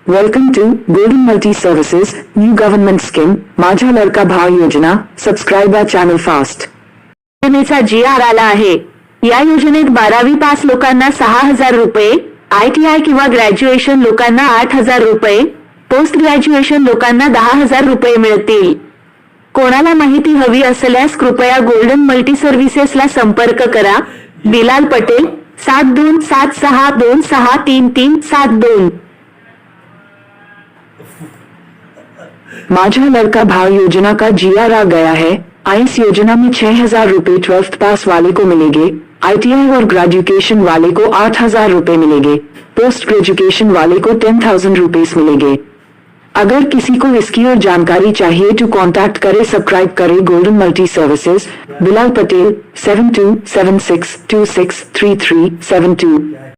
Welcome to golden multi services new government scheme माझा लडका भाव योजना. Subscribe our channel fast. योजनेचा GR आला आहे. या योजनेत 12वी पास लोकांना 6,000 रुपये, ITI किंवा ग्रॅज्युएशन लोकांना 8,000 रुपये, पोस्ट ग्रॅज्युएशन लोकांना 10,000 रुपये मिळतील. कोणाला माहिती हवी असल्यास कृपया गोल्डन मल्टी सर्व्हिसेसला संपर्क करा. बिलाल पटेल 7276263372. माझा लड़का भाव योजना का GR आ गया है. इस योजना में 6,000 रुपए 12th पास वाले को मिलेंगे. ITI और ग्रेजुएशन वाले को 8,000 रुपए मिलेंगे. पोस्ट ग्रेजुएशन वाले को 10,000 रुपीस मिलेंगे. अगर किसी को इसकी और जानकारी चाहिए तो कांटेक्ट करे. सब्सक्राइब करे golden multi services. Bilal Patel 7276263372.